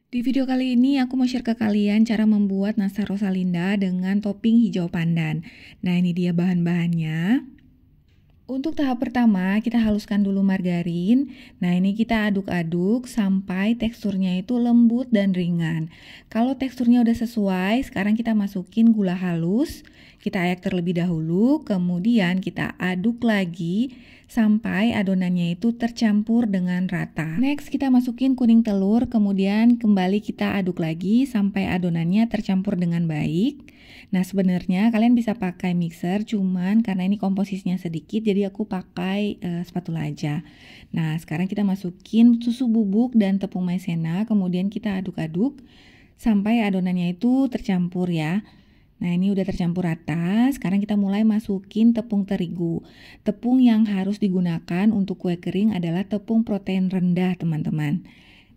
Di video kali ini aku mau share ke kalian cara membuat nastar Rosalinda dengan topping hijau pandan. Nah, ini dia bahan-bahannya. Untuk tahap pertama, kita haluskan dulu margarin. Nah, ini kita aduk-aduk sampai teksturnya itu lembut dan ringan. Kalau teksturnya udah sesuai, sekarang kita masukin gula halus. Kita ayak terlebih dahulu, kemudian kita aduk lagi sampai adonannya itu tercampur dengan rata. Next, kita masukin kuning telur, kemudian kembali kita aduk lagi sampai adonannya tercampur dengan baik. Nah, sebenarnya kalian bisa pakai mixer, cuman karena ini komposisinya sedikit, jadi aku pakai spatula aja. Nah, sekarang kita masukin susu bubuk dan tepung maizena, kemudian kita aduk-aduk sampai adonannya itu tercampur ya. Nah, ini udah tercampur rata. Sekarang kita mulai masukin tepung terigu. Tepung yang harus digunakan untuk kue kering adalah tepung protein rendah, teman-teman.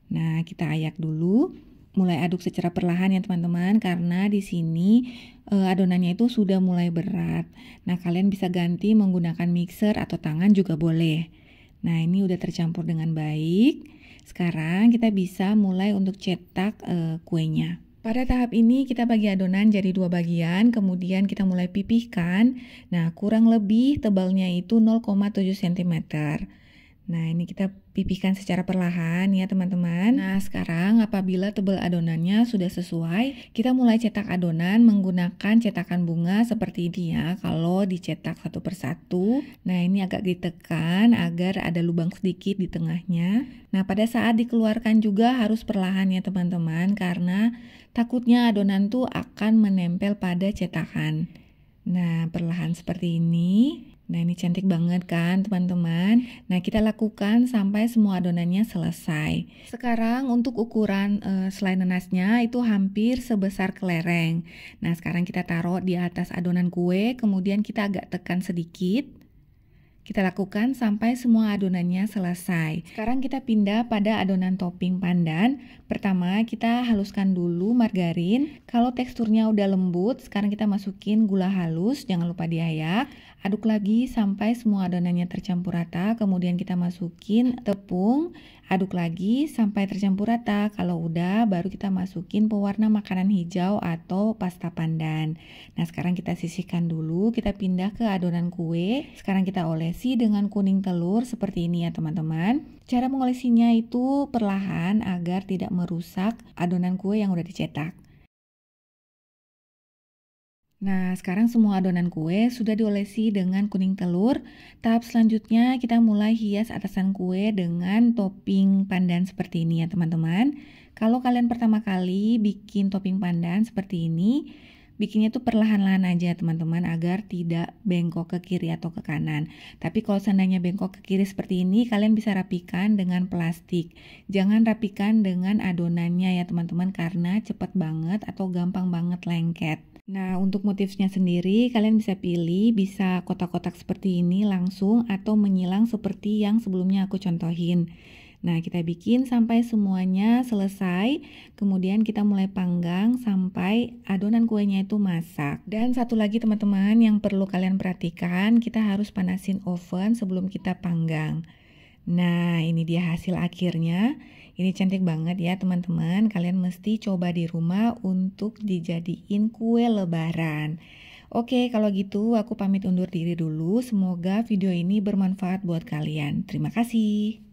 Nah, kita ayak dulu. Mulai aduk secara perlahan ya teman-teman, karena di sini adonannya itu sudah mulai berat. Nah, kalian bisa ganti menggunakan mixer atau tangan juga boleh. Nah, ini udah tercampur dengan baik. Sekarang kita bisa mulai untuk cetak kuenya. Pada tahap ini kita bagi adonan jadi 2 bagian, kemudian kita mulai pipihkan. Nah, kurang lebih tebalnya itu 0,7 cm. Nah, ini kita pipihkan secara perlahan ya teman-teman. Nah, sekarang apabila tebal adonannya sudah sesuai, kita mulai cetak adonan menggunakan cetakan bunga seperti ini ya. Kalau dicetak satu persatu, nah ini agak ditekan agar ada lubang sedikit di tengahnya. Nah, pada saat dikeluarkan juga harus perlahan ya teman-teman, karena takutnya adonan tuh akan menempel pada cetakan. Nah, perlahan seperti ini. Nah, ini cantik banget kan teman-teman. Nah, kita lakukan sampai semua adonannya selesai. Sekarang untuk ukuran selai nanasnya itu hampir sebesar kelereng. Nah, sekarang kita taruh di atas adonan kue, kemudian kita agak tekan sedikit. Kita lakukan sampai semua adonannya selesai. Sekarang kita pindah pada adonan topping pandan. Pertama kita haluskan dulu margarin. Kalau teksturnya udah lembut, sekarang kita masukin gula halus, jangan lupa diayak. Aduk lagi sampai semua adonannya tercampur rata. Kemudian kita masukin tepung, aduk lagi sampai tercampur rata. Kalau udah, baru kita masukin pewarna makanan hijau atau pasta pandan. Nah, sekarang kita sisihkan dulu. Kita pindah ke adonan kue. Sekarang kita olesi dengan kuning telur seperti ini ya teman-teman. Cara mengolesinya itu perlahan agar tidak merusak adonan kue yang udah dicetak. Nah, sekarang semua adonan kue sudah diolesi dengan kuning telur. Tahap selanjutnya kita mulai hias atasan kue dengan topping pandan seperti ini ya teman-teman. Kalau kalian pertama kali bikin topping pandan seperti ini, bikinnya tuh perlahan-lahan aja teman-teman agar tidak bengkok ke kiri atau ke kanan. Tapi kalau seandainya bengkok ke kiri seperti ini, kalian bisa rapikan dengan plastik. Jangan rapikan dengan adonannya ya teman-teman, karena cepet banget atau gampang banget lengket. Nah, untuk motifnya sendiri kalian bisa pilih, bisa kotak-kotak seperti ini langsung atau menyilang seperti yang sebelumnya aku contohin. Nah, kita bikin sampai semuanya selesai, kemudian kita mulai panggang sampai adonan kuenya itu masak. Dan satu lagi teman-teman yang perlu kalian perhatikan, kita harus panasin oven sebelum kita panggang. Nah, ini dia hasil akhirnya. Ini cantik banget ya teman-teman. Kalian mesti coba di rumah untuk dijadiin kue lebaran. Oke, kalau gitu aku pamit undur diri dulu. Semoga video ini bermanfaat buat kalian. Terima kasih.